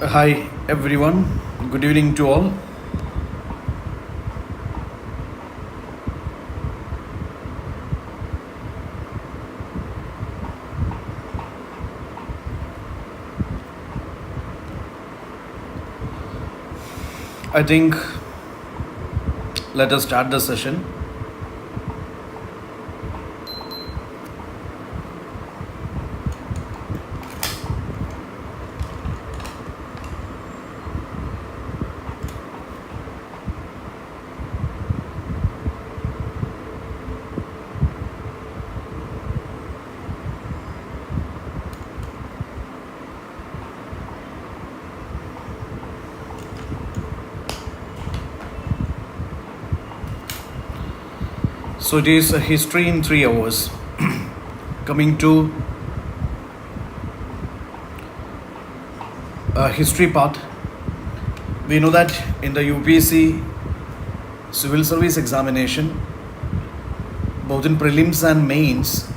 Hi everyone, good evening to all. I think let us start the session. So it is a history in 3 hours. Coming to a history part, we know that in the UPSC civil service examination, both in prelims and mains,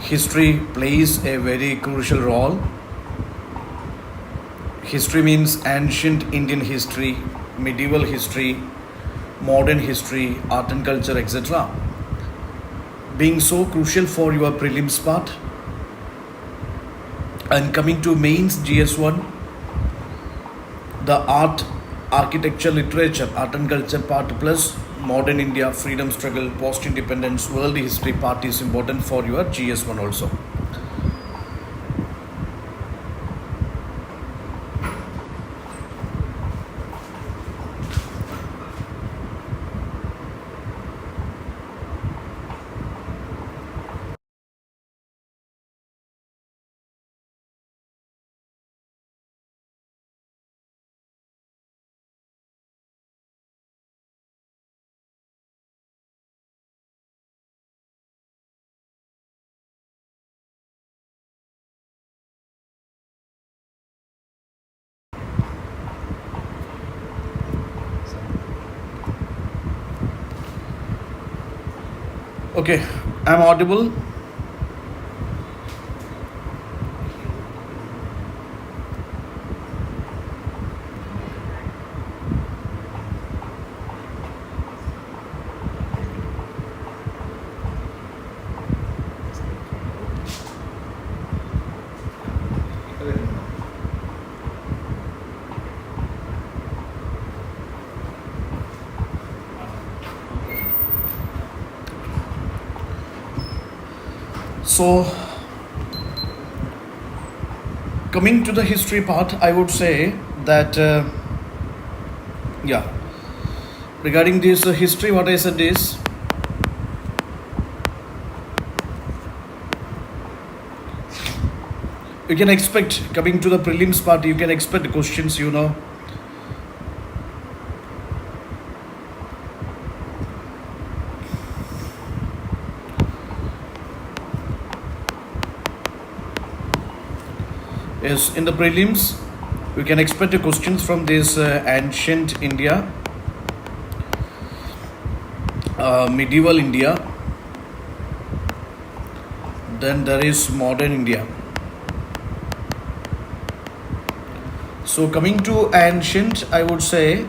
history plays a very crucial role. History means ancient Indian history, medieval history, modern history, art and culture, etc. Being so crucial for your prelims part. And coming to mains GS1, the art, architecture, literature, art and culture part plus modern India, freedom struggle, post-independence, world history part is important for your GS1 also. Okay, I'm audible. So, coming to the history part, I would say that, regarding this history, what I said is, you can expect, coming to the prelims part, you can expect questions, Yes, in the prelims, we can expect questions from this ancient India, medieval India, then there is modern India. So coming to ancient, I would say,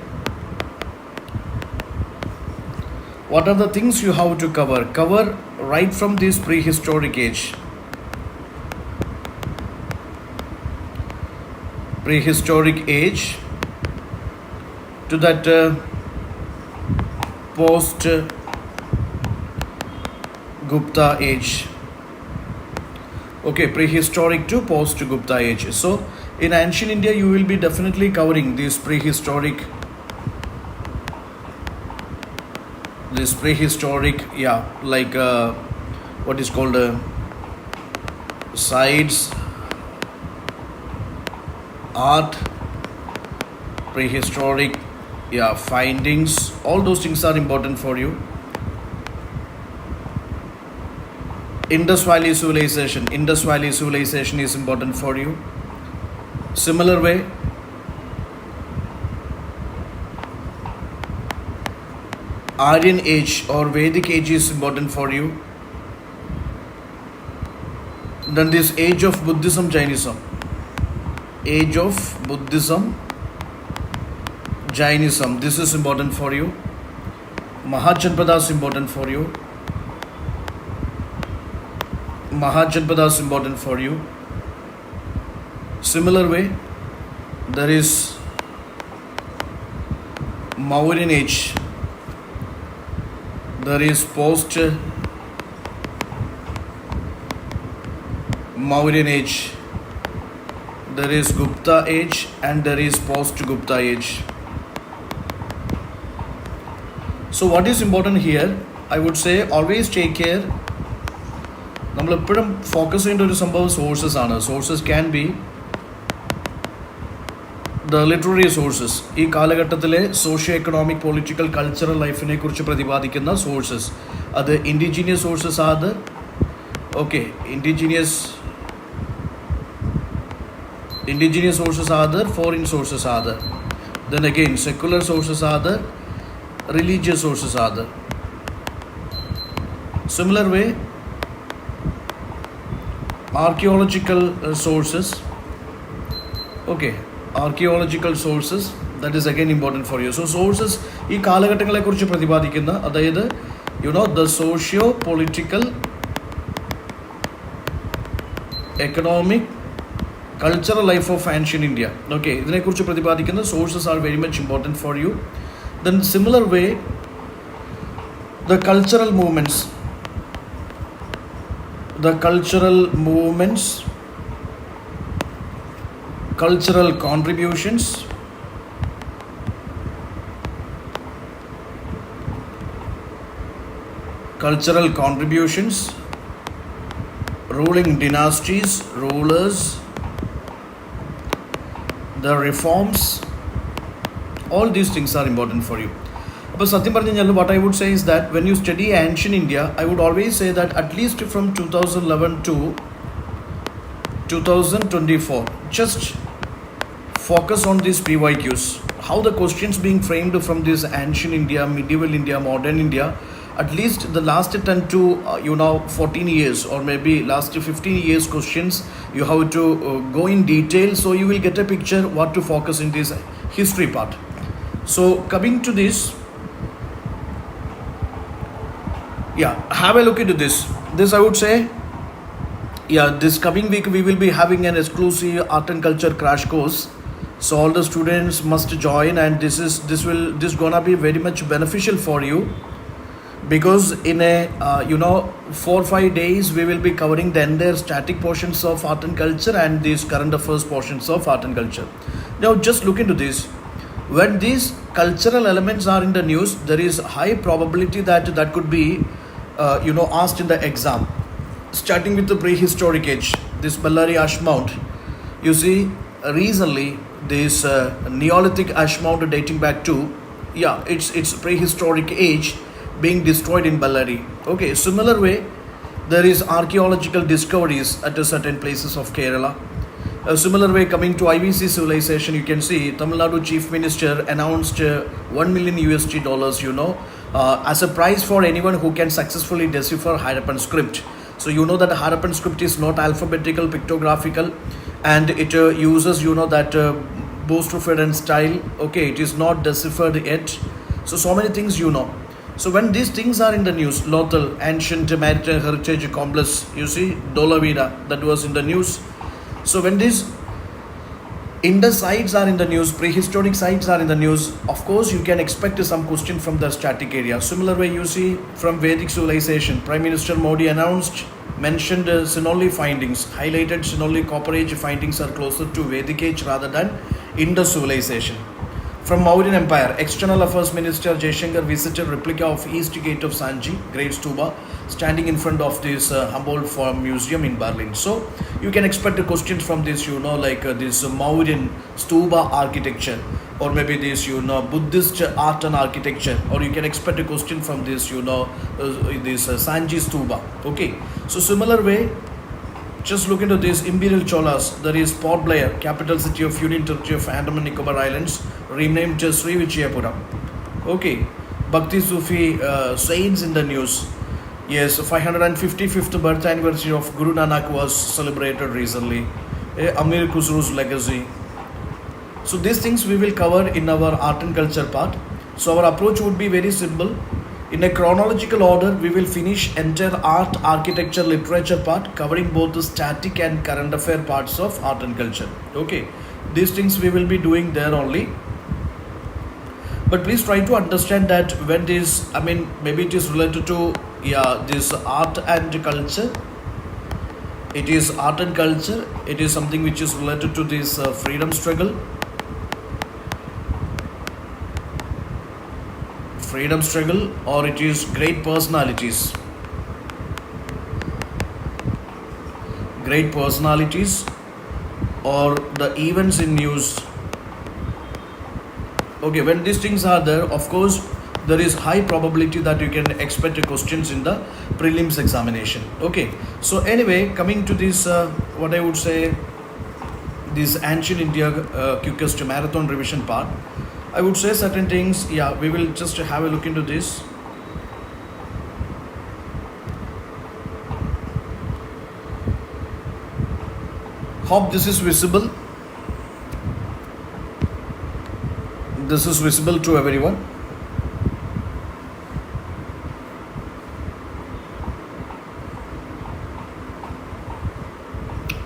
what are the things you have to cover? Cover right from this prehistoric age. Prehistoric age to that post Gupta age. Okay, prehistoric to post Gupta age. So in ancient India, you will be definitely covering this prehistoric, like what is called sites, art, prehistoric, findings. All those things are important for you. Indus Valley civilization is important for you. Similar way, Aryan age or Vedic age is important for you. Then this age of Buddhism, Jainism. age of Buddhism, Jainism. This is important for you. Mahajanpada is important for you. Mahajanpada is important for you. Similar way, there is Mauryan age. There is post-Mauryan age. There is Gupta age and there is post-Gupta age. So what is important here? I would say always take care. നമ്മൾ എപ്പോഴും focus ചെയ്യേണ്ട ഒരു സംഭവം sources ആണ്. Sources can be the literary sources. ഈ കാലഘട്ടത്തിലെ socio economic political cultural ലൈഫിനെ കുറിച്ച് പ്രതിപാദിക്കുന്ന സോഴ്സസ്. അത് ഇൻഡിജീനിയസ് സോഴ്സസ് ആണ്. Okay, indigenous sources are there, foreign sources are there. Then again, secular sources are there, religious sources are there. Similar way, archaeological sources. Okay, archaeological sources, that is again important for you. So sources ഈ കാലഘട്ടങ്ങളെ കുറിച്ച് പ്രതിപാദിക്കുന്ന, അതായത് the socio political economic cultural life of ancient India. Okay, ഇതിനെക്കുറിച്ച് പ്രതിപാദിക്കുന്ന sources are very much important for you. Then similar way, the cultural movements, cultural contributions, ruling dynasties, rulers, the reforms, all these things are important for you. But Satyam Parnjanal, what I would say is that when you study ancient India, I would always say that at least from 2011 to 2024, just focus on these PYQs. How the questions being framed from this ancient India, medieval India, modern India, at least the last 10 to 14 years or maybe last 15 years questions, you have to go in detail, so you will get a picture what to focus in this history part. So coming to this, have a look into this. I would say, this coming week we will be having an exclusive art and culture crash course. So all the students must join, and this gonna be very much beneficial for you, because in a 4-5 days we will be covering the entire static portions of art and culture and these current affairs portions of art and culture. Now just look into this. When these cultural elements are in the news, there is high probability that could be asked in the exam. Starting with the prehistoric age, this Ballari ash mount, you see recently this Neolithic ash mount dating back to it's prehistoric age being destroyed in Ballari. Okay, similar way, there is archaeological discoveries at certain places of Kerala. A similar way, coming to IVC civilization, you can see Tamil Nadu Chief Minister announced $1 million as a prize for anyone who can successfully decipher Harappan script. So you know that the Harappan script is not alphabetical, pictographical, and it uses that Boostrophedan style. Okay, it is not deciphered yet. So many things So when these things are in the news, Lothal, ancient maritime heritage complex, you see, Dolavida, that was in the news. So when these Indus sites are in the news, prehistoric sites are in the news, of course you can expect some question from the static area. Similar way, you see, from Vedic civilization, Prime Minister Modi mentioned Sinoli findings, highlighted Sinoli Copper Age findings are closer to Vedic age rather than Indus civilization. From Mauryan Empire, External Affairs Minister Jaishankar visited replica of East Gate of Sanji, Great Stupa, standing in front of this Humboldt Farm Museum in Berlin. So you can expect a question from this, like this Mauryan Stupa architecture, or maybe this, Buddhist art and architecture, or you can expect a question from this, this Sanji Stupa. Okay, so similar way, just look into this Imperial Cholas. There is Port Blair, capital city of Union Territory of Andaman and Nicobar Islands, renamed to Sri Vijayapuram. Okay, Bhakti Sufi saints in the news. Yes, 555th birth anniversary of Guru Nanak was celebrated recently. Amir Khusro's legacy. So these things we will cover in our art and culture part. So our approach would be very simple. In a chronological order, we will finish entire art, architecture, literature part, covering both the static and current affair parts of art and culture. Okay, these things we will be doing there only. But please try to understand that when this, I mean, maybe it is related to this art and culture. It is art and culture. It is something which is related to this freedom struggle. Freedom struggle, or it is great personalities. Great personalities, or the events in news. Okay, when these things are there, of course, there is high probability that you can expect questions in the prelims examination. Okay, so anyway, coming to this, what I would say, this ancient India quickest marathon revision part, I would say certain things. Yeah, we will just have a look into this. Hope this is visible. This is visible to everyone.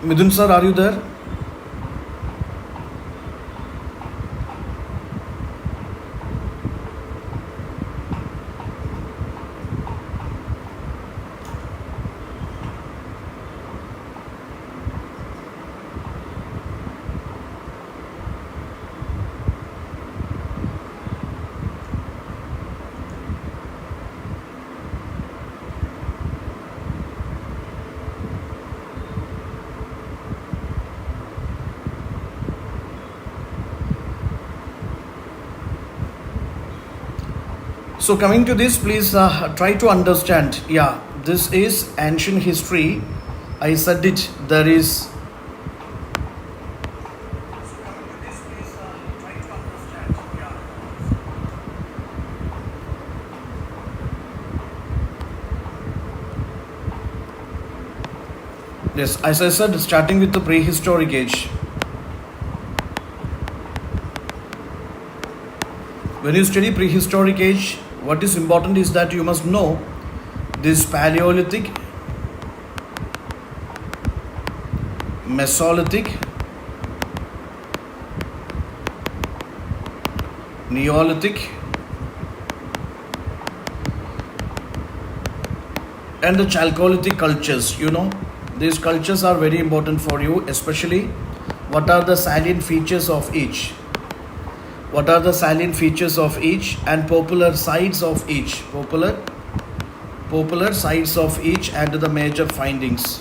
Midun sir, are you there? So coming to this, please try to understand. Yeah, this is ancient history. I said it. There is. Yes, as I said, starting with the prehistoric age. When you study prehistoric age, what is important is that you must know this Paleolithic, Mesolithic, Neolithic, and the Chalcolithic cultures. You know, these cultures are very important for you, especially what are the salient features of each. What are the salient features of each and popular sites of each? Popular sites of each and the major findings.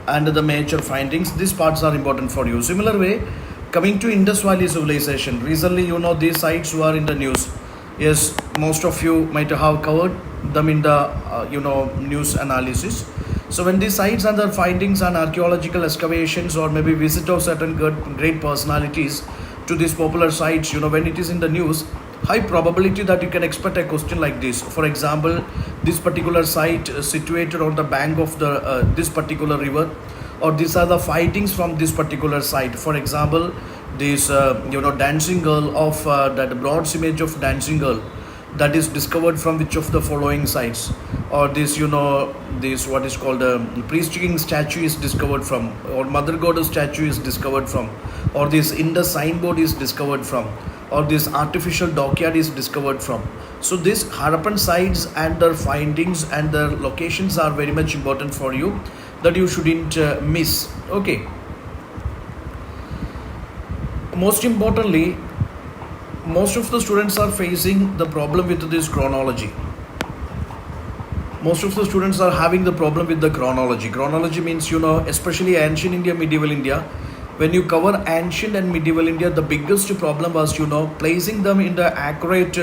These parts are important for you. Similar way, coming to Indus Valley civilization. Recently, you know, these sites were in the news. Yes, most of you might have covered them in the news analysis. So when these sites and their findings and archaeological excavations, or maybe visit of certain great personalities to these popular sites, when it is in the news, high probability that you can expect a question like this. For example, this particular site situated on the bank of the this particular river, or these are the findings from this particular site. For example, this dancing girl of that bronze image of dancing girl that is discovered from which of the following sites, or this this what is called a priest king statue is discovered from, or mother goddess statue is discovered from, or this Indus signboard is discovered from, or this artificial dockyard is discovered from. So these Harappan sites and their findings and their locations are very much important for you, that you shouldn't miss. Okay, most importantly, most of the students are facing the problem with this chronology. Most of the students are having the problem with the chronology. Chronology means, especially ancient India, medieval India. When you cover ancient and medieval India, the biggest problem was, placing them in the accurate,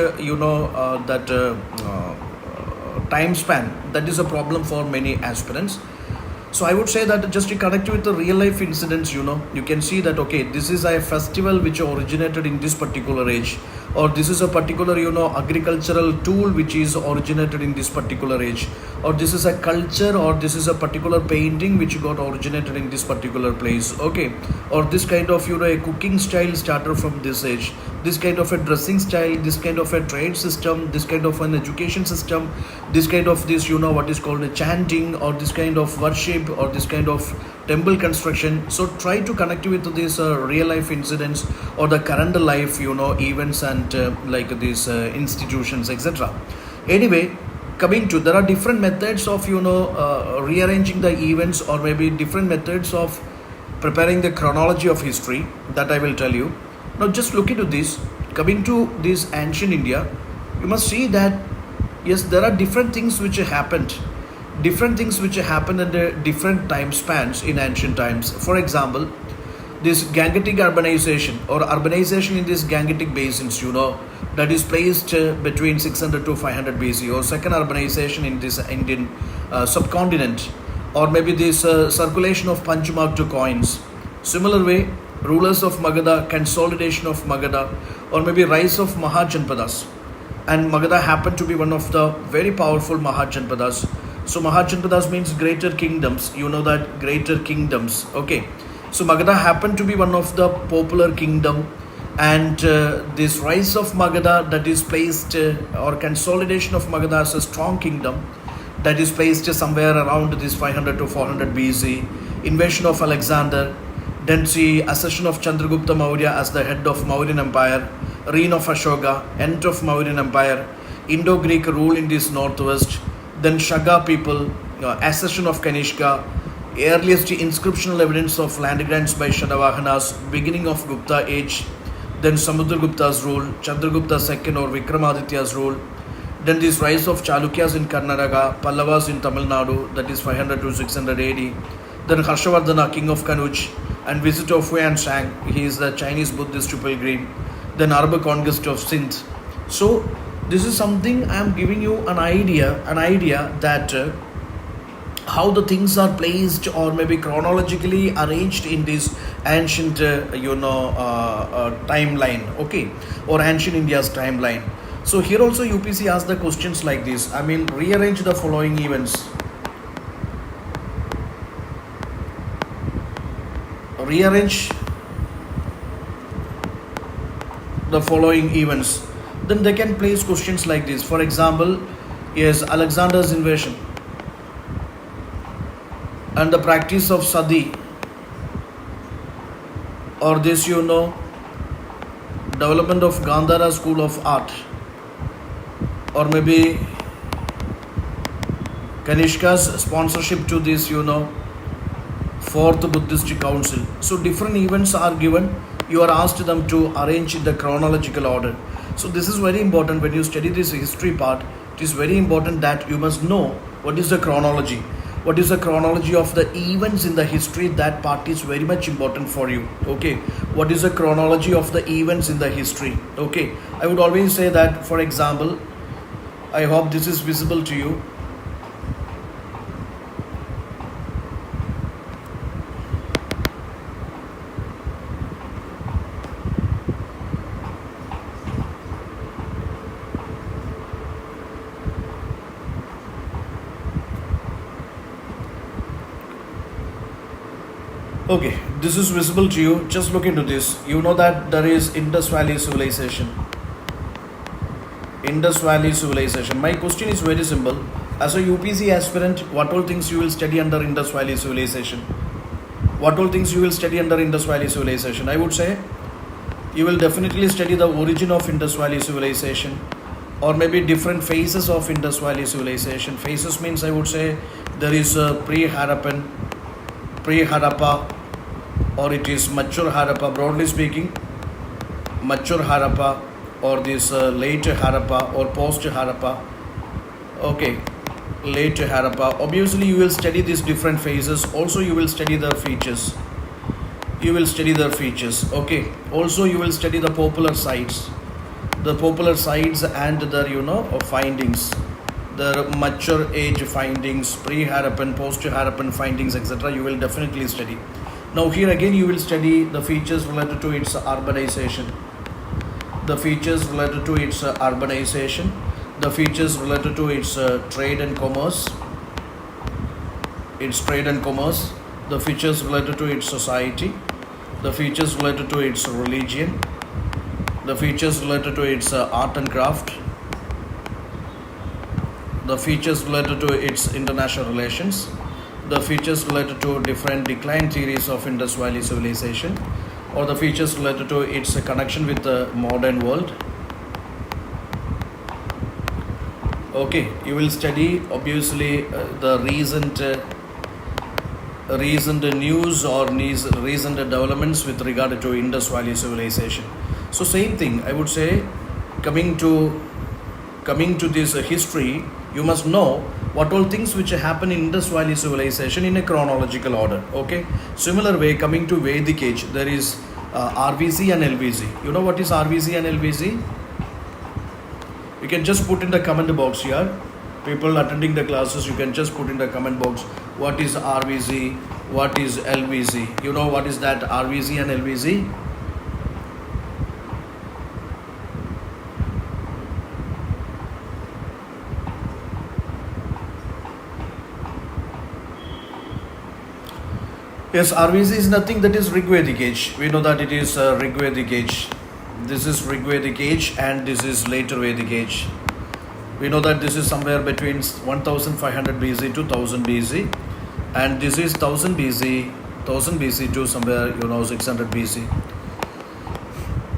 time span. That is a problem for many aspirants. So I would say that just to connect with the real life incidents, you can see that okay, this is a festival which originated in this particular age, or this is a particular agricultural tool which is originated in this particular age, or this is a culture, or this is a particular painting which got originated in this particular place, okay, or this kind of a cooking style started from this age, this kind of a dressing style, this kind of a trade system, this kind of an education system, this kind of this what is called a chanting, or this kind of worship, or this kind of temple construction. So try to connect with these real life incidents or the current life events and like these institutions, etc. Anyway, coming to, there are different methods of rearranging the events, or maybe different methods of preparing the chronology of history that I will tell you. Now just look into this. Coming to this ancient India, you must see that yes, there are different things which happened at the different time spans in ancient times. For example, this Gangetic urbanization, or urbanization in these Gangetic basins, that is placed between 600 to 500 BC, or second urbanization in this Indian subcontinent, or maybe this circulation of Panchmark to coins. Similar way, rulers of Magadha, consolidation of Magadha, or maybe rise of Mahajanpadas. And Magadha happened to be one of the very powerful Mahajanpadas. So Mahajanpadas means greater kingdoms. You know that, greater kingdoms. Okay. So Magadha happened to be one of the popular kingdom, and this rise of Magadha, that is placed or consolidation of Magadha as a strong kingdom, that is placed somewhere around this 500 to 400 BC. Invasion of Alexander, then see accession of Chandragupta Maurya as the head of Mauryan Empire, reign of Ashoka, end of Mauryan Empire, Indo-Greek rule in this northwest, then Shaka people, accession of Kanishka, earliest inscriptional evidence of land grants by Shatavahanas, beginning of Gupta age, then Samudragupta's rule, Chandragupta II or Vikramaditya's rule, then this rise of Chalukyas in Karnataka, Pallavas in Tamil Nadu, that is 500 to 600 AD, then Harshavardhana, king of Kanuj, and visit of Huan Shang, he is the Chinese Buddhist pilgrim, then Arab conquest of Sindh. So this is something I am giving you an idea that how the things are placed, or maybe chronologically arranged in this ancient timeline, okay, or ancient India's timeline. So here also UPC asks the questions like this. I mean, rearrange the following events. Rearrange the following events. Then they can place questions like this. For example, yes, Alexander's invasion and the practice of sati, or this development of Gandhara school of art, or maybe Kanishka's sponsorship to this fourth Buddhist council. So different events are given. You are asked them to arrange in the chronological order. So this is very important. When you study this history part, it is very important that you must know what is the chronology. What is the chronology of the events in the history? That part is very much important for you. Okay. What is the chronology of the events in the history? Okay. I would always say that, for example, I hope this is visible to you. Okay, this is visible to you. Just look into this. You know that there is Indus Valley civilization. Indus Valley civilization. My question is very simple. As a UPC aspirant, what all things you will study under Indus Valley civilization? What all things you will study under Indus Valley civilization? I would say you will definitely study the origin of Indus Valley civilization, or maybe different phases of Indus Valley civilization. Phases means, I would say, there is pre-Harappa, or it is mature Harappa. Broadly speaking, mature Harappa, or this late Harappa, or post Harappa. Okay, late Harappa. Obviously, you will study these different phases. Also, you will study their features. Okay. Also, you will study the popular sites and their findings. the mature age findings, pre-Harappan, post-Harappan findings, etc. You will definitely study. Now here again you will study the features related to its urbanization, the features related to its urbanization, the features related to its trade and commerce, the features related to its society, the features related to its religion, the features related to its art and craft, the features related to its international relations, the features related to different decline theories of Indus Valley civilization, or the features related to its connection with the modern world. Okay, you will study obviously the recent news or recent developments with regard to Indus Valley civilization. So same thing, I would say, coming to this history, you must know what all things which happen in Indus Valley civilization in a chronological order. Okay, similar way, coming to Vedic age, there is RVC and LVC. You know what is RVC and LVC? You can just put in the comment box here. People attending the classes, you can just put in the comment box what is RVC, what is LVC. You know what is that RVC and LVC? Yes, RVC is nothing, that is Rigvedic age. We know that it is Rigvedic age. This is Rigvedic age and this is later Vedic age. We know that this is somewhere between 1500 BC to 1000 BC, and this is 1000 BC to somewhere 600 BC.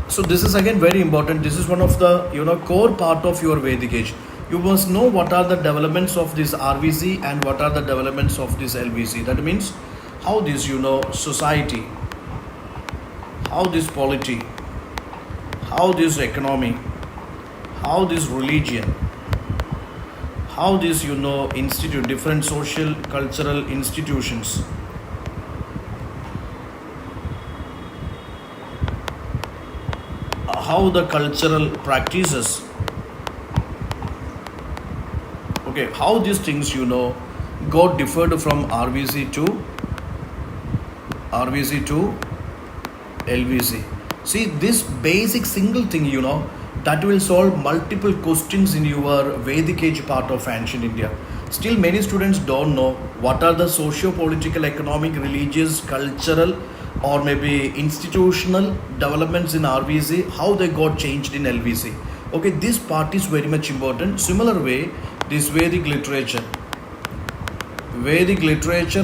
So this is again very important. This is one of the core part of your Vedic age. You must know what are the developments of this RVC and what are the developments of this LVC. That means how this society, how this polity, how this economy, how this religion, how this institute, different social cultural institutions, how the cultural practices, okay, how these things got differed from RVC to LVC. See, this basic single thing that will solve multiple questions in your Vedic age part of ancient India. Still many students don't know what are the socio-political, economic, religious, cultural or maybe institutional developments in RVC, how they got changed in LVC. Okay, this part is very much important. Similar way, this Vedic literature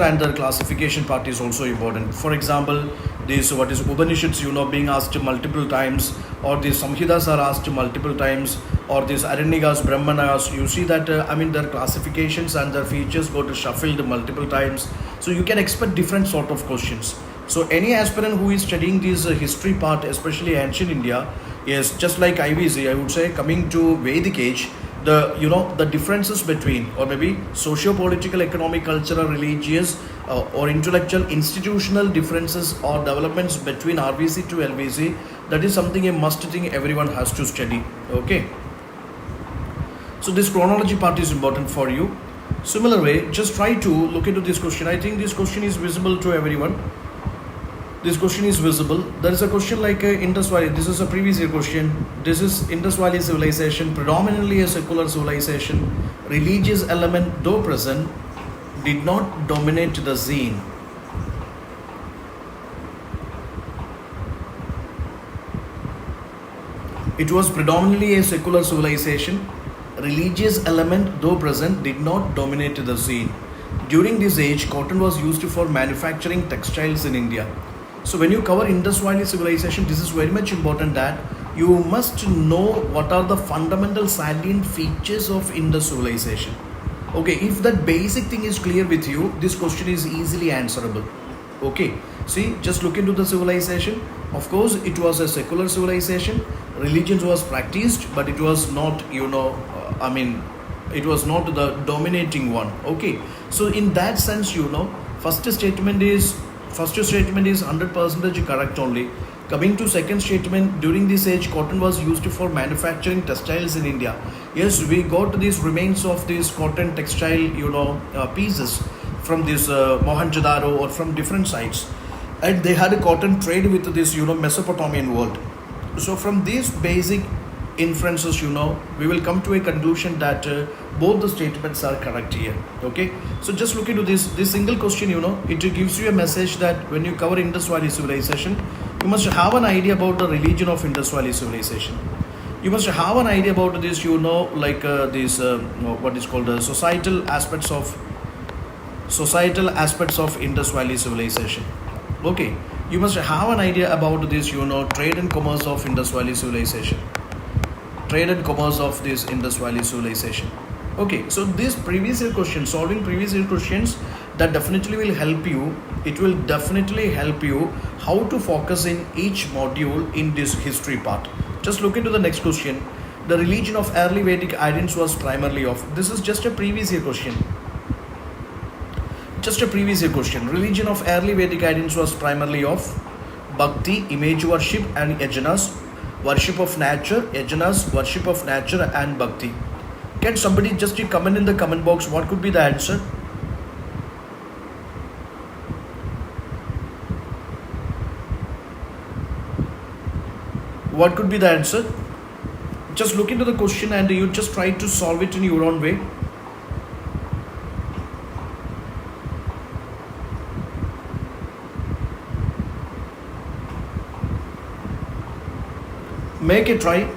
and the classification part is also important. For example, this what is Upanishads being asked multiple times, or these Samhitas are asked multiple times, or these Aranyakas, Brahmanas. You see that their classifications and their features got shuffled multiple times. So you can expect different sort of questions. So any aspirant who is studying this history part, especially ancient India, is just like IVC, I would say, coming to Vedic age, the differences between, or maybe socio-political, economic, cultural, religious or intellectual, institutional differences or developments between RVC to LVC, that is something a must thing everyone has to study. Okay, so this chronology part is important for you. Similar way, just try to look into this question. I think this question is visible to everyone. This question is visible. There is a question like Indus Valley. This is a previous year question. This is Indus Valley civilization, predominantly a secular civilization. Religious element, though present, did not dominate the scene. It was predominantly a secular civilization. Religious element, though present, did not dominate the scene. During this age, cotton was used for manufacturing textiles in India. So when you cover Indus Valley civilization, this is very much important that you must know what are the fundamental salient features of Indus civilization. Okay, if that basic thing is clear with you, this question is easily answerable. Okay, see, just look into the civilization. Of course, it was a secular civilization. Religion was practiced, but it was not, it was not the dominating one. Okay, so in that sense, first statement is 100% correct only. Coming to second statement, during this age, cotton was used for manufacturing textiles in India. Yes, we got these remains of these cotton textile, pieces from this Mohenjo-daro or from different sites, and they had a cotton trade with this, Mesopotamian world. So from these basic inferences, we will come to a conclusion that both the statements are correct here. Okay, so just look into this single question. It gives you a message that when you cover Indus Valley civilization, you must have an idea about the religion of Indus Valley civilization. You must have an idea about this, what is called the societal aspects of Indus Valley civilization. Okay, you must have an idea about this, trade and commerce of Indus Valley civilization. Trade and commerce of this Indus Valley civilization. Okay, so this previous year question, solving previous year questions, that definitely will help you. It will definitely help you how to focus in each module in this history part. Just look into the next question. The religion of early Vedic Indians was primarily of. This is just a previous year question. Just a previous year question. Religion of early Vedic Indians was primarily of bhakti, image worship, and yajanas, worship of nature, yajanas, worship of nature, and bhakti. Can somebody just comment in the comment box what could be the answer? What could be the answer? Just look into the question and you just try to solve it in your own way. Make a try.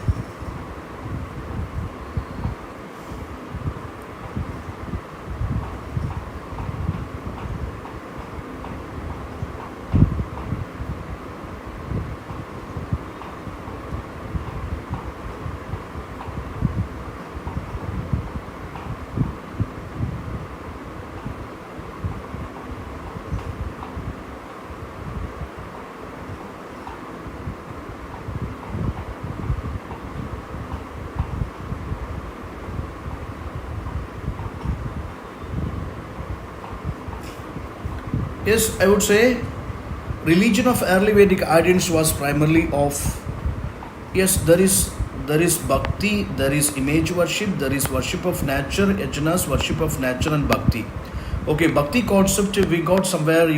Yes, I would say religion of early Vedic Indians was primarily of, yes, there is bhakti, there is image worship, there is worship of nature, yajanas, worship of nature, and bhakti. Okay, bhakti concept we got somewhere,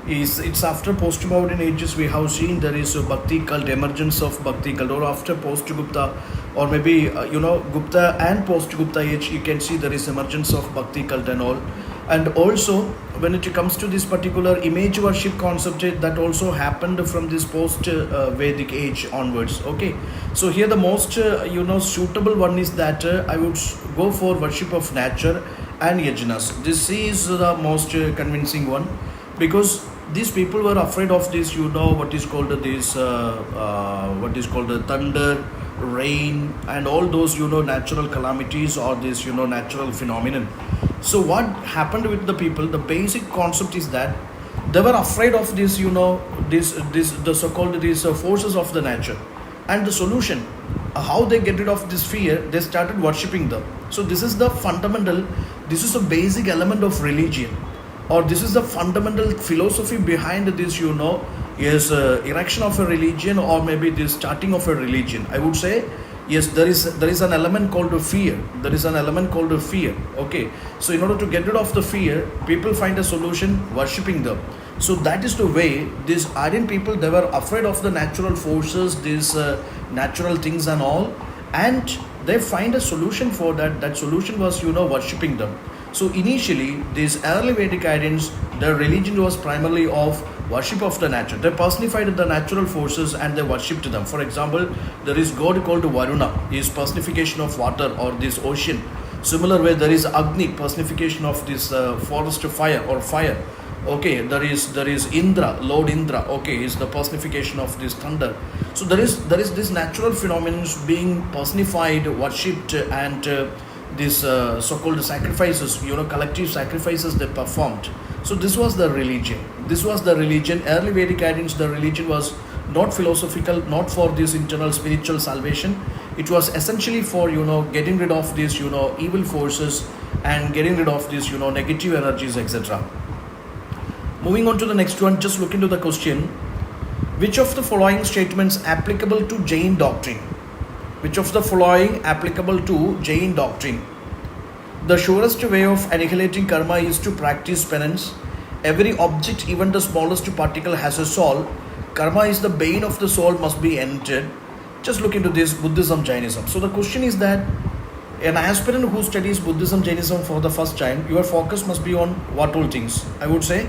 it's after post-Mauryan ages we have seen there is a bhakti cult, emergence of bhakti cult, or after post-Gupta, or maybe Gupta and post-Gupta age, you can see there is emergence of bhakti cult and all. And also when it comes to this particular image worship concept, that also happened from this post Vedic age onwards. Okay, so here the most suitable one is that I would go for worship of nature and yajanas. This is the most convincing one, because these people were afraid of this, what is called this the thunder, rain, and all those natural calamities, or this natural phenomenon. So what happened with the people, the basic concept is that they were afraid of this, the so-called these forces of the nature. And the solution, how they get rid of this fear, they started worshipping them. So this is the fundamental, this is a basic element of religion, or this is the fundamental philosophy behind this, is erection of a religion, or maybe the starting of a religion. I would say, yes, there is an element called fear. There is an element called fear. Okay, so in order to get rid of the fear, people find a solution, worshipping them. So that is the way these Aryan people, they were afraid of the natural forces, these natural things and all, and they find a solution for that. That solution was worshipping them. So initially these early Vedic Indians, their religion was primarily of worship of the nature. They personified the natural forces and they worshipped them. For example, there is God called Varuna, he is personification of water or this ocean. Similar way, there is Agni, personification of this forest fire or fire. Okay, there is Indra, Lord Indra. Okay, is the personification of this thunder. So there is this natural phenomena being personified, worshipped, and these so-called sacrifices, collective sacrifices they performed. So this was the religion. Early Vedic Indians, the religion was not philosophical, not for this internal spiritual salvation. It was essentially for getting rid of these evil forces and getting rid of these negative energies, etc. Moving on to the next one, just look into the question. Which of the following statements applicable to Jain doctrine? Which of the following applicable to Jain doctrine? The surest way of annihilating karma is to practice penance. Every object, even the smallest particle, has a soul. Karma is the bane of the soul, must be ended. Just look into this Buddhism, Jainism. So the question is that an aspirant who studies Buddhism, Jainism for the first time, your focus must be on what all things? I would say,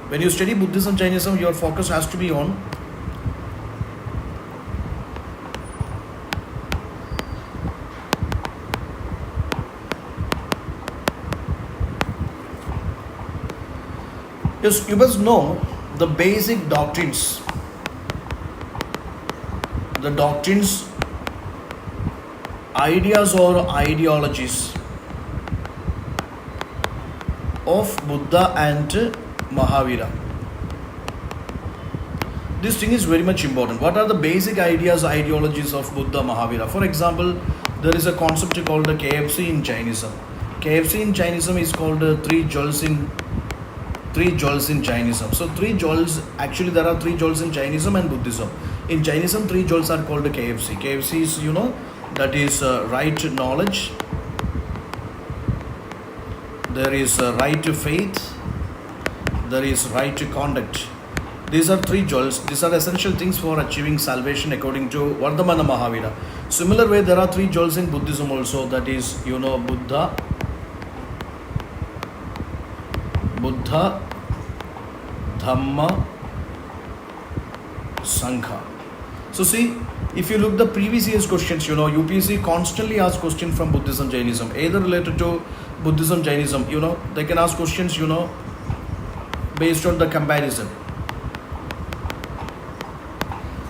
when you study Buddhism, Jainism, your focus has to be on yes, you must know the basic doctrines. The doctrines, ideas or ideologies of Buddha and Mahavira. This thing is very much important. What are the basic ideas, ideologies of Buddha, Mahavira? For example, there is a concept called the KFC in Jainism. KFC in Jainism is called three jewels in Jainism. So three jewels, actually there are three jewels in Jainism and Buddhism. In Jainism, three jewels are called KFC. KFC is, that is right knowledge. There is right to faith. There is right to conduct. These are three jewels. These are essential things for achieving salvation according to Vardhamana Mahavira. Similar way, there are three jewels in Buddhism also. That is, Buddha, Dhamma, Sangha. So see, if you look the previous year's questions, UPSC constantly asks questions from Buddhism, Jainism, either related to Buddhism, Jainism, they can ask questions, based on the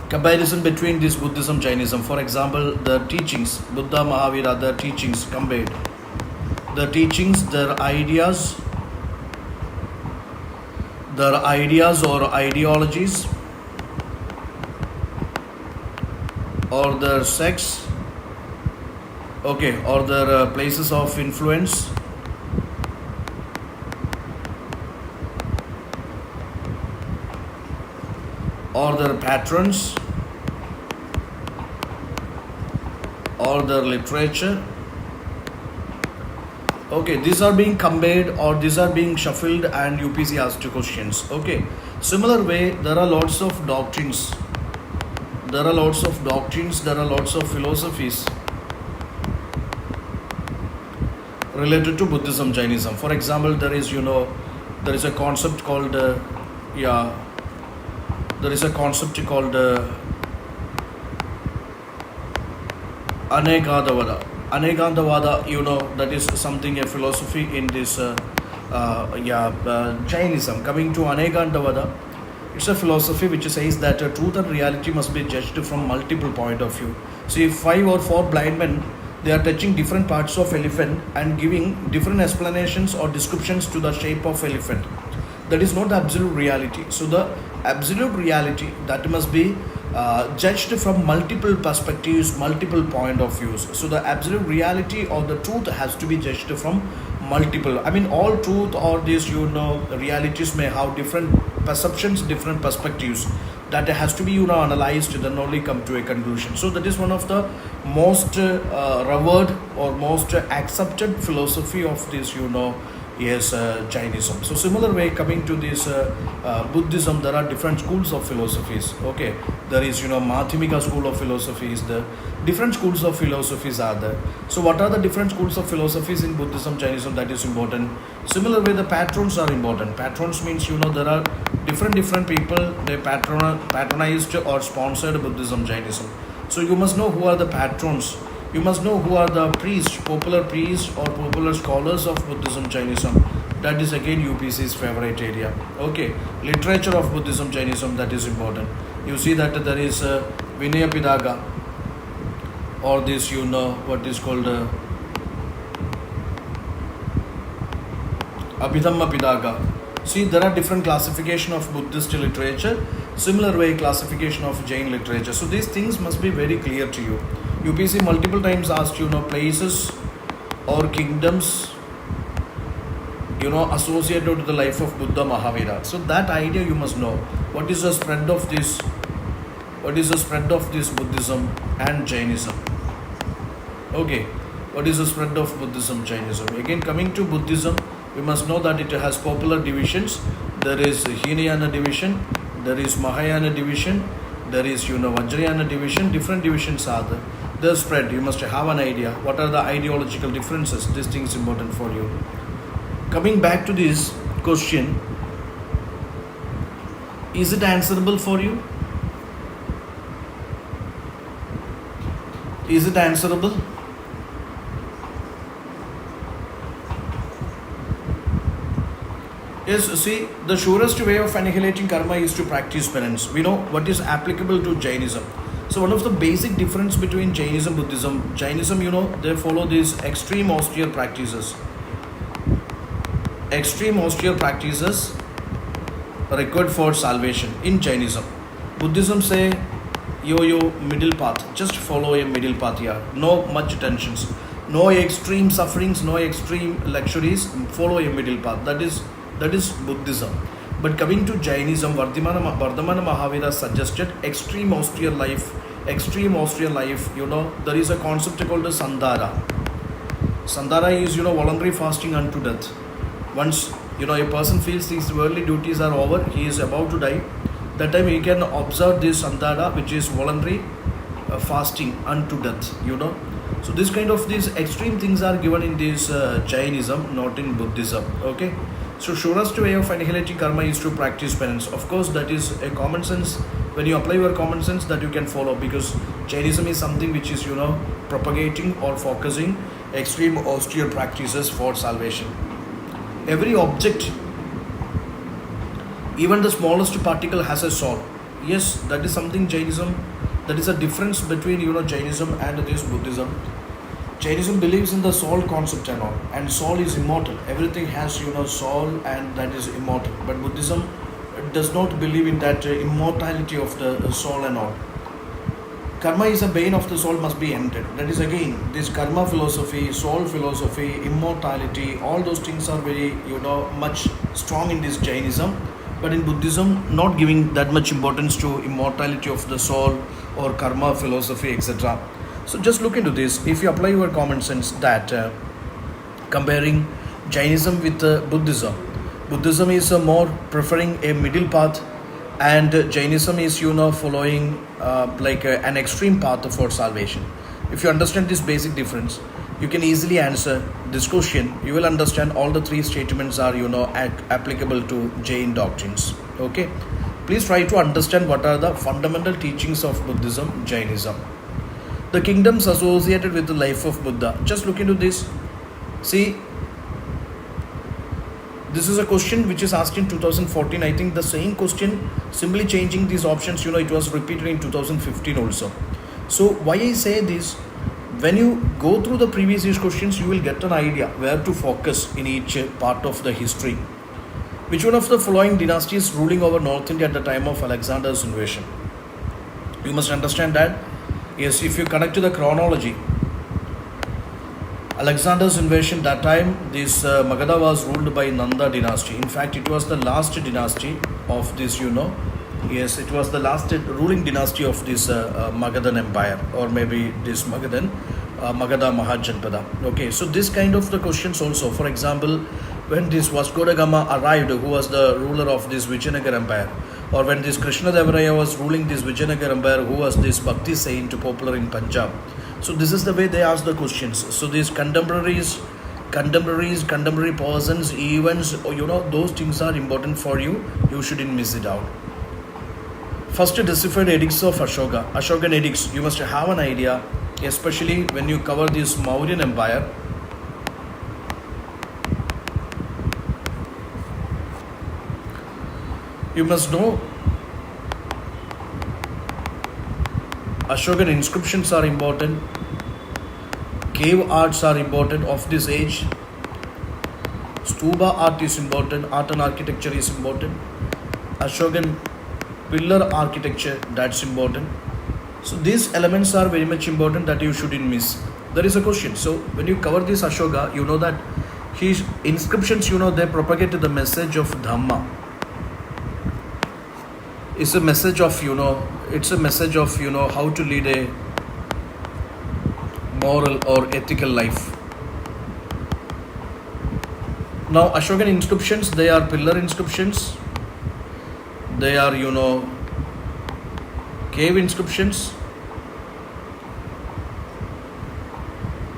comparison between this Buddhism, Jainism. For example, the teachings, Buddha, Mahavira, their teachings compared. The teachings, their ideas or ideologies, or their sects, or their places of influence, or their patrons, or their literature. These are being compared or these are being shuffled and UPC asked two questions. Similar way, there are lots of doctrines. There are lots of philosophies related to Buddhism, Jainism. For example, there is a concept called Anekantavada. Anekantavada, that is something, a philosophy in this Jainism. Coming to Anekantavada, it's a philosophy which says that truth and reality must be judged from multiple point of view. So if 5 or 4 blind men, they are touching different parts of elephant and giving different explanations or descriptions to the shape of elephant, that is not the absolute reality. So the absolute reality, that must be judged from multiple perspectives, multiple point of views. So the absolute reality or the truth has to be judged from multiple. All truth or these realities may have different perceptions, different perspectives. That has to be analyzed, then only come to a conclusion. So that is one of the most revered or most accepted philosophy of this Jainism. So similar way, coming to this Buddhism, there are different schools of philosophies. There is Madhyamika school of philosophies. The different schools of philosophies are there. So what are the different schools of philosophies in Buddhism, Jainism? That is important. Similar way, the patrons are important. Patrons means there are different people, they patronized or sponsored Buddhism, Jainism. So you must know who are the patrons. You must know who are the priests, popular priests or popular scholars of Buddhism, Jainism. That is again UPC's favorite area. Literature of Buddhism, Jainism, that is important. You see that there is Vinaya Pitaka, or this what is called Abhidhamma Pitaka. See, there are different classification of Buddhist literature. Similar way, classification of Jain literature. So these things must be very clear to you. UPC multiple times asked places or kingdoms associated with the life of Buddha, Mahavira. So that idea you must know. What is the spread of this what is the spread of this Buddhism and Jainism. Okay, what is the spread of Buddhism, Jainism? Again, coming to Buddhism, we must know that it has popular divisions. There is Hinayana division, there is Mahayana division, there is Vajrayana division. Different divisions are there. The spread, you must have an idea. What are the ideological differences? This thing is important for you. Coming back to this question, is it answerable for you? Is it answerable? Yes, see, the surest way of annihilating karma is to practice penance. We know what is applicable to Jainism. So one of the basic difference between Jainism and Buddhism, Jainism, they follow these extreme austere practices. Extreme austere practices required for salvation in Jainism. Buddhism say, middle path. Just follow a middle path here. No much tensions. No extreme sufferings, no extreme luxuries. Follow a middle path. That is Buddhism. But coming to Jainism, Vardhamana Mahavira suggested extreme austere life. Extreme austere life, there is a concept called Sandhara. Sandhara is, voluntary fasting unto death. Once, a person feels these worldly duties are over, he is about to die. That time he can observe this Sandhara, which is voluntary fasting unto death, So this kind of these extreme things are given in this Jainism, not in Buddhism. Okay. So surest way of annihilating karma is to practice penance. Of course, that is a common sense. When you apply your common sense, that you can follow, because Jainism is something which is propagating or focusing extreme austere practices for salvation. Every object, even the smallest particle, has a soul. Yes, that is something Jainism. That is a difference between Jainism and this Buddhism. Jainism believes in the soul concept and all, and soul is immortal. Everything has soul, and that is immortal. But Buddhism does not believe in that immortality of the soul and all. Karma is a bane of the soul, must be ended. That is again this karma philosophy, soul philosophy, immortality. All those things are very much strong in this Jainism. But in Buddhism, not giving that much importance to immortality of the soul or karma philosophy, etc. So just look into this. If you apply your common sense, that comparing Jainism with Buddhism, Buddhism is more preferring a middle path, and Jainism is following like an extreme path for salvation. If you understand this basic difference, you can easily answer this question. You will understand all the three statements are applicable to Jain doctrines. Okay, please try to understand what are the fundamental teachings of Buddhism, Jainism. The kingdoms associated with the life of Buddha. Just look into this. See, this is a question which is asked in 2014. I think the same question, simply changing these options, it was repeated in 2015 also. So why I say this, when you go through the previous year's questions, you will get an idea where to focus in each part of the history. Which one of the following dynasties ruling over North India at the time of Alexander's invasion? You must understand that. Yes, if you connect to the chronology, Alexander's invasion, that time this Magadha was ruled by Nanda dynasty. In fact, it was the last dynasty of this, yes, it was the last ruling dynasty of this Magadhan empire, or maybe this Magadha Mahajanpada. Okay, so this kind of the questions also. For example, when this Vasco da Gama arrived, who was the ruler of this Vijayanagar empire, or when this Krishna Devaraya was ruling this Vijayanagar empire, who was this Bhakti saint popular in Punjab. So this is the way they ask the questions. So these contemporary persons, events, those things are important for you. You shouldn't miss it out. First deciphered edicts of Ashoka. Ashokan edicts, you must have an idea, especially when you cover this Mauryan empire. You must know Ashokan inscriptions are important, cave arts are important of this age, stupa art is important, art and architecture is important, Ashokan pillar architecture, that's important. So these elements are very much important that you shouldn't miss. There is a question. So when you cover this Ashoka, you know that his inscriptions, they propagate the message of Dhamma. It's a message of, it's a message of, how to lead a moral or ethical life. Now, Ashokan inscriptions, they are pillar inscriptions. They are, cave inscriptions.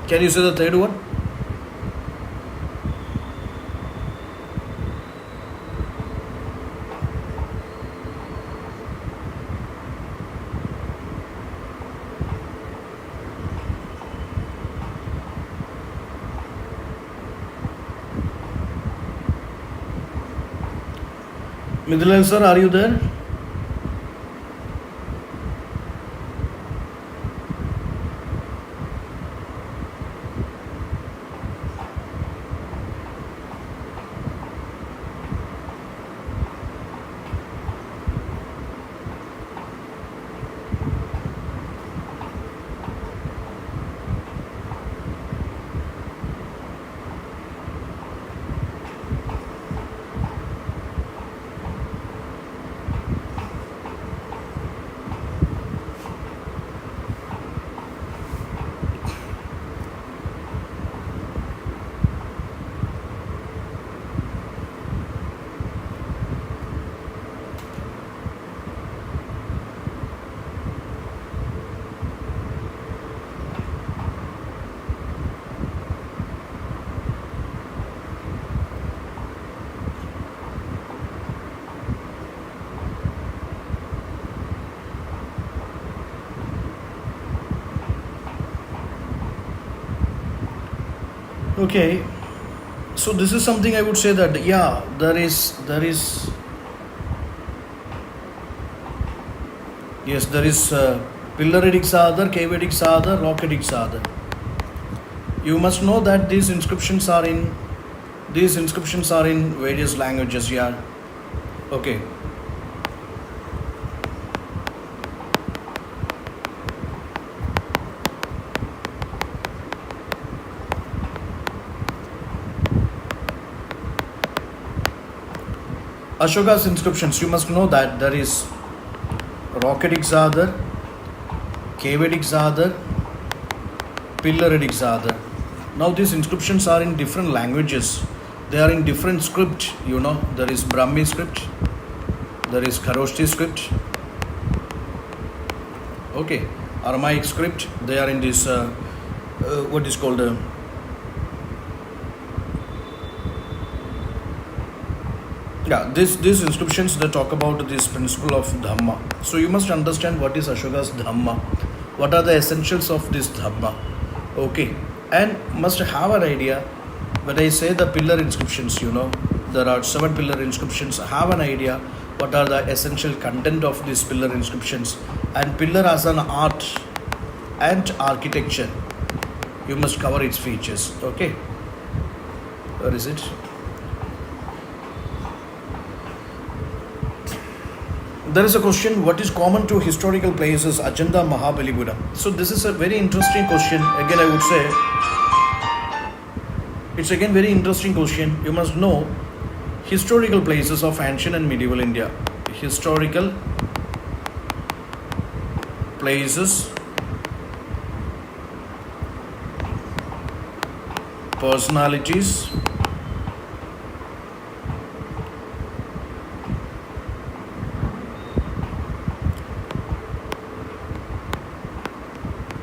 Can you say the third one? Midlal sir, are you there? Okay, so this is something I would say that there is pillar edicts are there, cave edicts are there, rock edicts are there. You must know that these inscriptions are in various languages. Yeah, okay. Ashoka's inscriptions, you must know that there is rock edicts are there, cave edicts are there, pillar edicts are there. Now these inscriptions are in different languages. They are in different script. There is Brahmi script, there is Kharoshti script. Okay, Aramaic script. They are in this what is called. These inscriptions, they talk about this principle of Dhamma. So you must understand what is Ashoka's Dhamma, what are the essentials of this Dhamma, okay, and must have an idea. When I say the pillar inscriptions, there are 7 pillar inscriptions. Have an idea what are the essential content of these pillar inscriptions, and pillar as an art and architecture. You must cover its features, okay. Where is it? There is a question, what is common to historical places, Ajanta, Mahabalipuram? So this is a very interesting question. Again, I would say, it's again very interesting question. You must know historical places of ancient and medieval India. Historical places, personalities,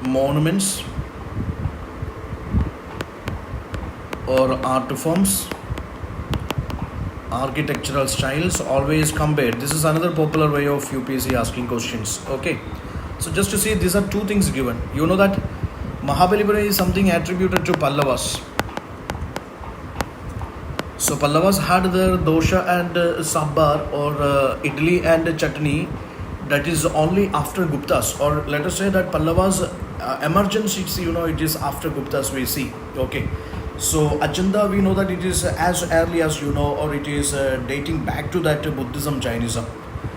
monuments or art forms, architectural styles, always compared. This is another popular way of UPSC asking questions. Okay, so just to see, these are 2 things given. You know that Mahabalipuram is something attributed to Pallavas. So Pallavas had their dosha and sambar or idli and chutney. That is only after Guptas, or let us say that Pallavas emergence, it is after Guptas we see. Okay, so Ajanta, we know that it is as early as or it is dating back to that Buddhism, Jainism.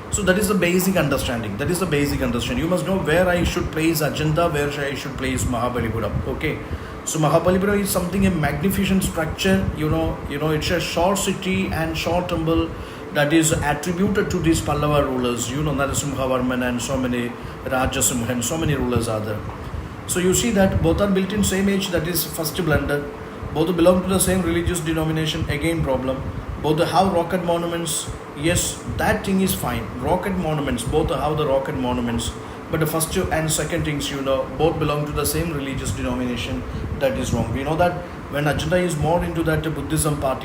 So that is the basic understanding. You must know where I should place Ajanta, where I should place Mahabalipuram. Okay, so Mahabalipuram is something, a magnificent structure. It's a short city and short temple that is attributed to these Pallava rulers. Narasimhavarman and so many Rajasimha and so many rulers are there. So you see that both are built in same age, that is first blunder. Both belong to the same religious denomination, again problem. Both have rocket monuments. Yes, that thing is fine. Rocket monuments, both have the rocket monuments. But the first and second things, both belong to the same religious denomination. That is wrong. We know that when agenda is more into that Buddhism part,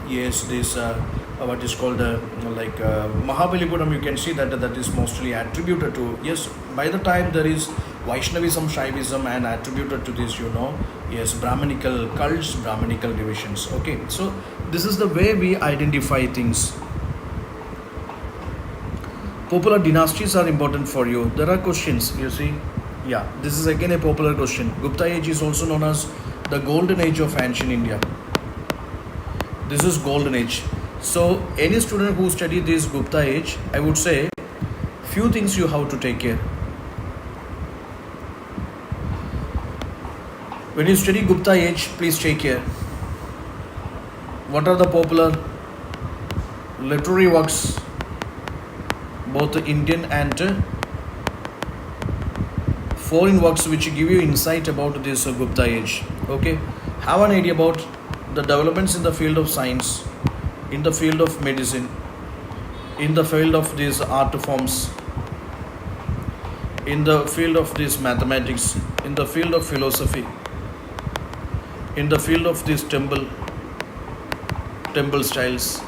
yes, this what is called Mahabalipuram, you can see that that is mostly attributed to. Yes, by the time there is Vaishnavism, Shaivism, and attributed to this, yes, Brahmanical cults, Brahmanical divisions. Okay, so this is the way we identify things. Popular dynasties are important for you. There are questions, you see. Yeah, this is again a popular question. Gupta age is also known as the golden age of ancient India. This is golden age. So any student who study this Gupta age, I would say few things you have to take care. When you study Gupta age, please take care. What are the popular literary works, both Indian and foreign works, which give you insight about this Gupta age? Okay, have an idea about the developments in the field of science, in the field of medicine, in the field of these art forms, in the field of this mathematics, in the field of philosophy, in the field of this temple styles.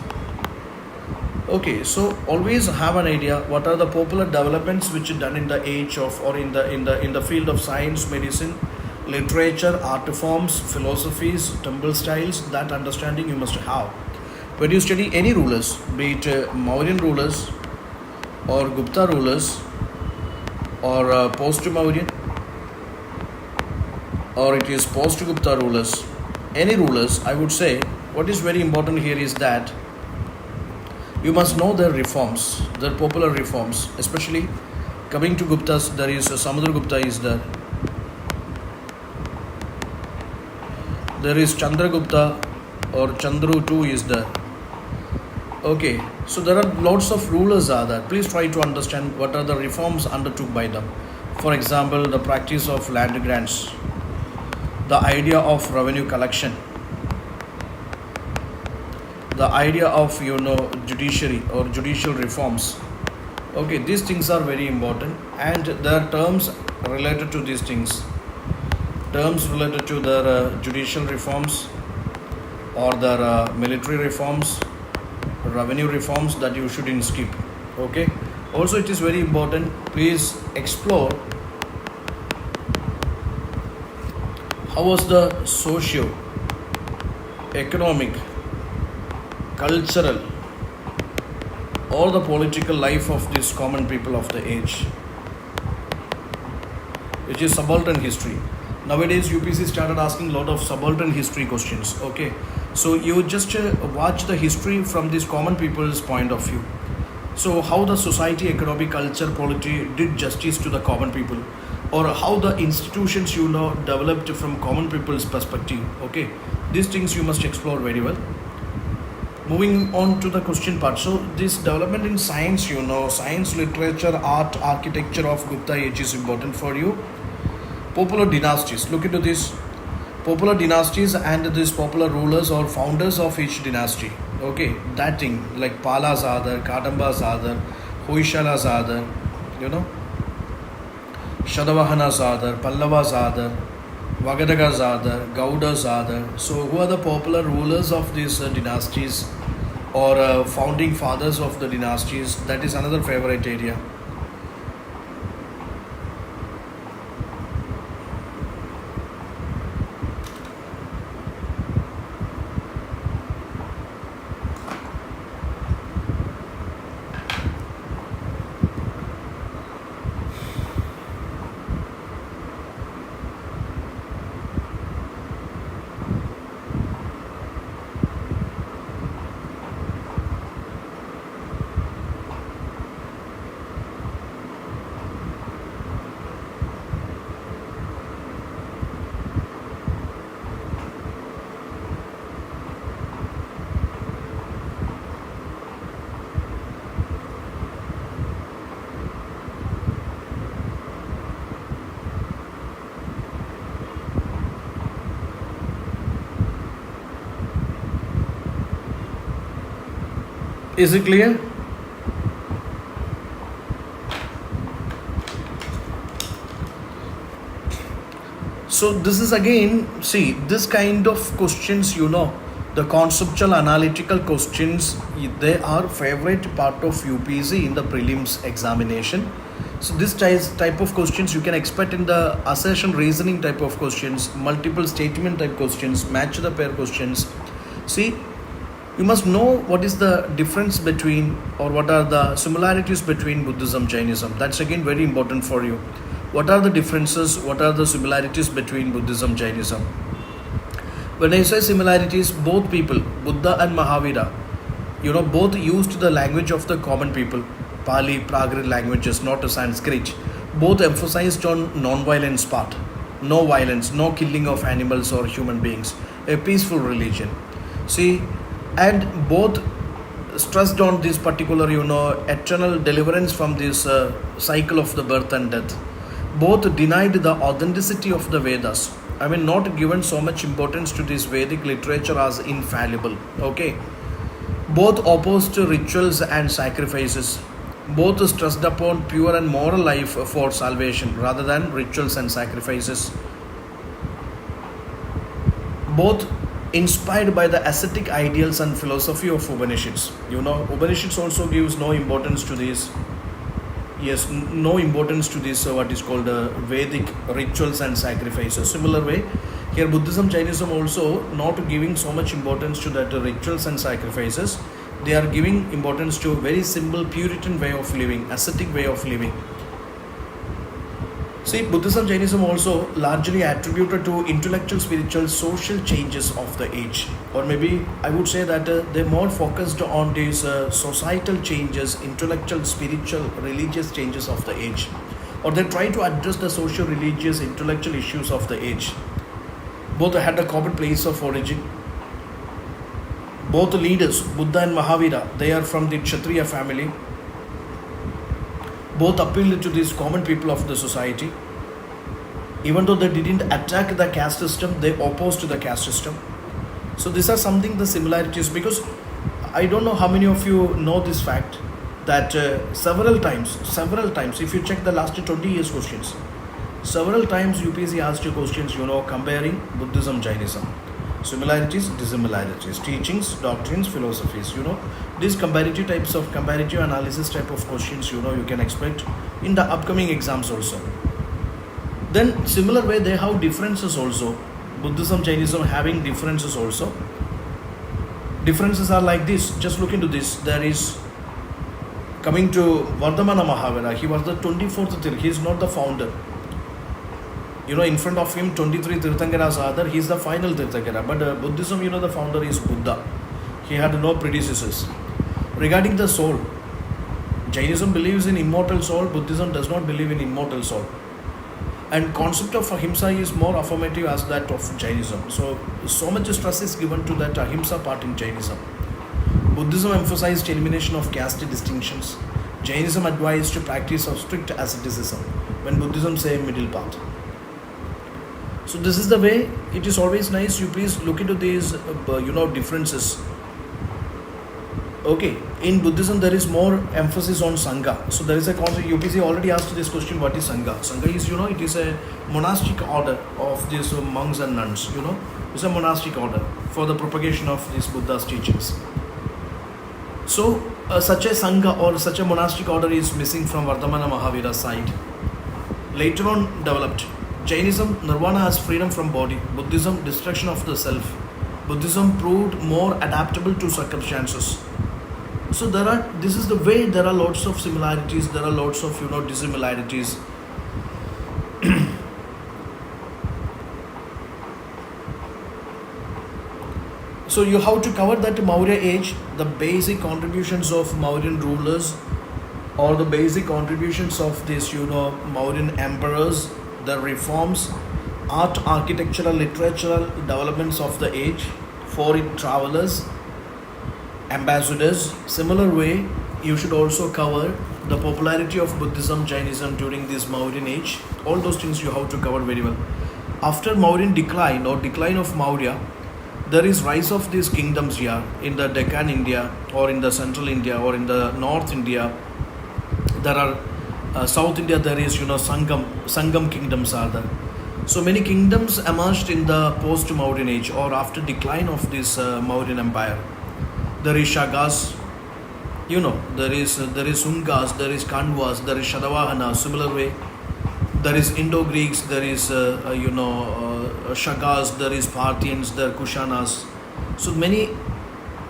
Okay, so always have an idea what are the popular developments which are done in the age of, or in the field of science, medicine, literature, art forms, philosophies, temple styles. That understanding you must have. When you study any rulers, be it Mauryan rulers or Gupta rulers or post-Mauryan, or it is post-Gupta rulers, any rulers, I would say what is very important here is that you must know their reforms, their popular reforms. Especially coming to Guptas, there is Samudragupta is there. There is Chandragupta or Chandru too is there. Okay, so there are lots of rulers are there. Please try to understand what are the reforms undertook by them. For example, the practice of land grants, the idea of revenue collection, the idea of judiciary or judicial reforms. Okay, these things are very important, and there are terms related to these things, terms related to their judicial reforms or their military reforms, revenue reforms, that you shouldn't skip. Okay, also it is very important, please explore how was the socio economic, cultural, or the political life of these common people of the age, which is subaltern history. Nowadays UPC started asking a lot of subaltern history questions. Okay, so you just watch the history from these common people's point of view. So how the society, economic, culture, polity did justice to the common people, or how the institutions developed from common people's perspective. Okay, these things you must explore very well. Moving on to the question part. So this development in science, science, literature, art, architecture of Gupta age is important for you. Popular dynasties, look into this. Popular dynasties and these popular rulers or founders of each dynasty. Okay, that thing, like Palas are there, Kadambas are there, Hoyshalas are there, Shadavahanas are there, Pallavas are there, Vagadagas are there, Gaudas are there. So who are the popular rulers of these dynasties, or founding fathers of the dynasties? That is another favorite area. Is it clear? So this is again, see, this kind of questions, the conceptual analytical questions, they are favorite part of UPSC in the prelims examination. So this type of questions you can expect in the assertion reasoning type of questions, multiple statement type questions, match the pair questions. See, you must know what is the difference between, or what are the similarities between Buddhism, Jainism. That's again very important for you. What are the differences? What are the similarities between Buddhism, Jainism? When I say similarities, both people, Buddha and Mahavira, both used the language of the common people, Pali, Prakrit languages, not Sanskrit. Both emphasized on non-violence part, no violence, no killing of animals or human beings, a peaceful religion. See, and both stressed on this particular, eternal deliverance from this cycle of the birth and death. Both denied the authenticity of the Vedas. I mean, not given so much importance to this Vedic literature as infallible. Okay. Both opposed to rituals and sacrifices. Both stressed upon pure and moral life for salvation rather than rituals and sacrifices. Both inspired by the ascetic ideals and philosophy of Upanishads. Upanishads also gives no importance to this. Yes, no importance to this what is called Vedic rituals and sacrifices. Similar way, here Buddhism, Jainism also not giving so much importance to that rituals and sacrifices. They are giving importance to a very simple Puritan way of living, ascetic way of living. See, Buddhism, Jainism also largely attributed to intellectual, spiritual, social changes of the age. Or maybe I would say that they're more focused on these societal changes, intellectual, spiritual, religious changes of the age. Or they try to address the social, religious, intellectual issues of the age. Both had a common place of origin. Both leaders, Buddha and Mahavira, they are from the Kshatriya family. Both appealed to these common people of the society. Even though they didn't attack the caste system, they opposed to the caste system. So these are something the similarities, because I don't know how many of you know this fact that several times, if you check the last 20 years questions, several times UPSC asked you questions, comparing Buddhism, Jainism. Similarities, dissimilarities, teachings, doctrines, philosophies, these comparative analysis type of questions, you can expect in the upcoming exams also. Then similar way they have differences also. Buddhism, Jainism having differences also. Differences are like this. Just look into this. There is coming to Vardhamana Mahavira. He was the 24th Tirthankara. He is not the founder. In front of him 23 Tirthankaras are there. He is the final Tirthankara. But Buddhism, the founder is Buddha. He had no predecessors. Regarding the soul, Jainism believes in immortal soul. Buddhism does not believe in immortal soul. And concept of ahimsa is more affirmative as that of Jainism. So much stress is given to that ahimsa part in Jainism. Buddhism emphasized elimination of caste distinctions. Jainism advised to practice of strict asceticism, when Buddhism say middle path. So this is the way. It is always nice you please look into these differences. Okay, in Buddhism there is more emphasis on Sangha. So there is a concept. UPSC already asked this question, what is Sangha? Sangha is, it is a monastic order of these monks and nuns. It's a monastic order for the propagation of these Buddha's teachings. So such a Sangha or such a monastic order is missing from Vardhamana Mahavira's side. Later on developed. Jainism, nirvana as freedom from body. Buddhism, destruction of the self. Buddhism proved more adaptable to circumstances. So this is the way, there are lots of similarities, there are lots of, dissimilarities. So you have to cover that Maurya age, the basic contributions of Mauryan rulers, or the basic contributions of this, Mauryan emperors, the reforms, art, architectural, literatural developments of the age, foreign travelers, ambassadors. Similar way, you should also cover the popularity of Buddhism, Jainism during this Mauryan age. All those things you have to cover very well. After Mauryan decline or decline of Maurya, there is rise of these kingdoms here in the Deccan India, or in the Central India, or in the North India. There are South India, there is Sangam kingdoms are there. So many kingdoms emerged in the post-Mauryan age, or after decline of this Mauryan empire. There is Shagas, there is Sungas, there is Kandvas, there is Shatavahanas. Similar way, there is Indo-Greeks, there is Shagas, there is Parthians, there are Kushanas. So many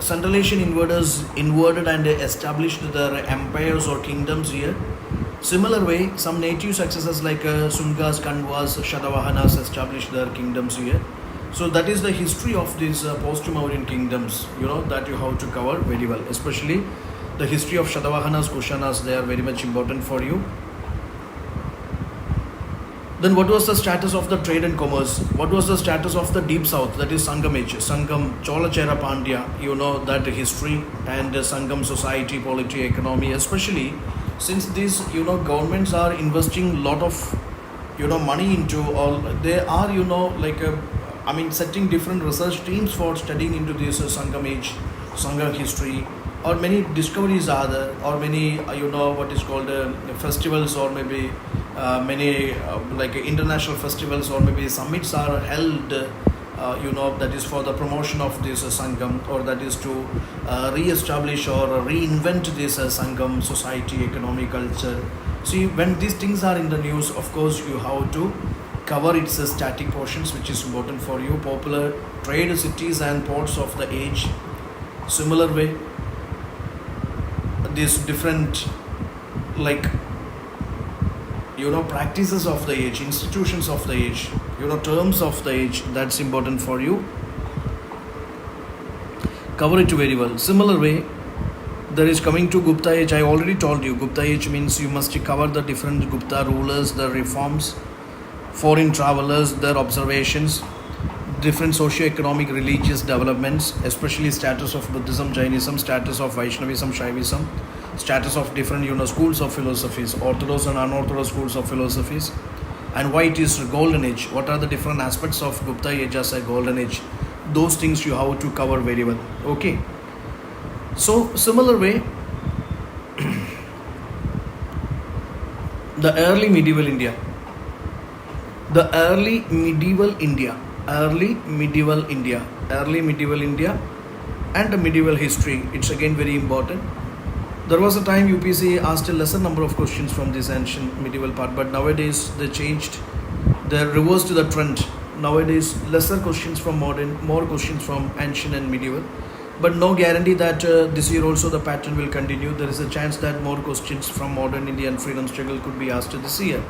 Central Asian invaders invaded and established their empires or kingdoms here. Similar way, some native successors like Sungas, Kandvas, Shatavahanas established their kingdoms here. So that is the history of these post-Mauryan kingdoms, that you have to cover very well. Especially the history of Shatavahanas, Kushanas, they are very much important for you. Then what was the status of the trade and commerce? What was the status of the deep south, that is Sangam age, Sangam, Cholachera Pandya, that history, and Sangam society, polity, economy, especially since these, governments are investing lot of, money into all, they are, setting different research teams for studying into this Sangam age, Sangam history, or many discoveries are there, or many, what is called festivals, or maybe many international festivals, or maybe summits are held, that is for the promotion of this Sangam, or that is to re-establish or reinvent this Sangam society, economic culture. See, when these things are in the news, of course, you have to cover its static portions, which is important for you. Popular trade cities and ports of the age. Similar way, these different practices of the age, institutions of the age, terms of the age, that's important for you. Cover it very well. Similar way, there is coming to Gupta age. I already told you, Gupta age means you must cover the different Gupta rulers, the reforms, foreign travelers, their observations, different socio-economic religious developments, especially status of Buddhism, Jainism, status of Vaishnavism, Shaivism, status of different schools of philosophies, orthodox and unorthodox schools of philosophies, and why it is golden age. What are the different aspects of Gupta age as a golden age? Those things you have to cover very well. Okay. So similar way, the early medieval India, and the medieval history. It's again very important. There was a time UPC asked a lesser number of questions from this ancient medieval part, but nowadays they changed. They reversed the trend. Nowadays, lesser questions from modern, more questions from ancient and medieval. But no guarantee that this year also the pattern will continue. There is a chance that more questions from modern Indian freedom struggle could be asked this year.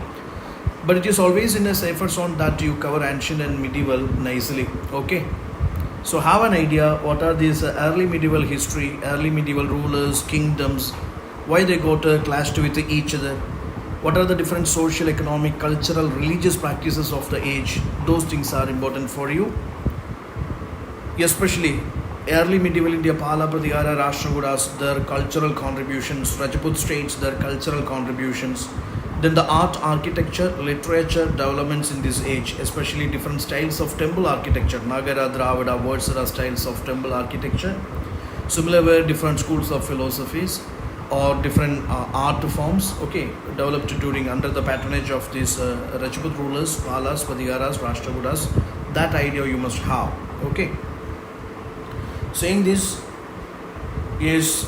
But it is always in a safer zone that you cover ancient and medieval nicely. Okay. So have an idea what are these early medieval history, early medieval rulers, kingdoms, why they got clashed with each other, what are the different social, economic, cultural, religious practices of the age. Those things are important for you. Especially early medieval India, Pala, Pratigara, Rashtrakutas, their cultural contributions, Rajput states, their cultural contributions. Then the art, architecture, literature developments in this age, especially different styles of temple architecture, Nagara, Dravida, Vatsara styles of temple architecture. Similarly, different schools of philosophies or different art forms, okay, developed during under the patronage of these Rajput rulers, Palas, Padigaras, Rashtrakutas. That idea you must have, okay. Saying this is,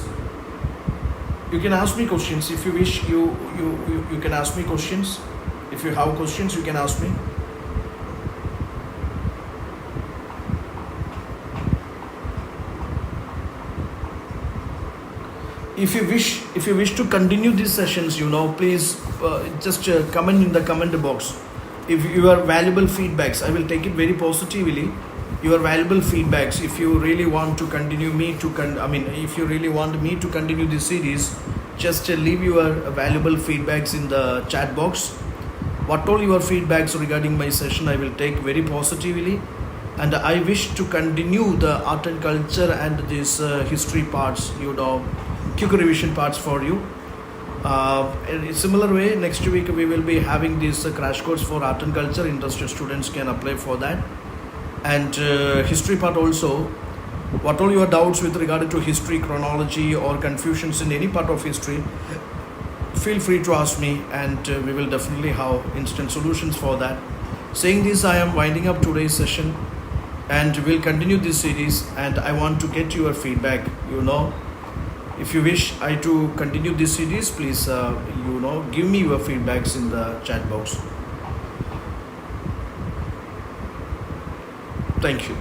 you can ask me questions if you wish. You can ask me questions. If you have questions, you can ask me. If you wish to continue these sessions, please just comment in the comment box. If your valuable feedbacks, I will take it very positively. Your valuable feedbacks. If you really want to continue if you really want me to continue this series, just leave your valuable feedbacks in the chat box. What all your feedbacks regarding my session, I will take very positively, and I wish to continue the art and culture and this history parts, quick revision parts for you. In a similar way, next week we will be having this crash course for art and culture. Interested students can apply for that. and history part also. What all your doubts with regard to history, chronology, or confusions in any part of history, feel free to ask me, and we will definitely have instant solutions for that. Saying this, I am winding up today's session, and we'll continue this series, and I want to get your feedback. If you wish I to continue this series, please give me your feedbacks in the chat box. Thank you.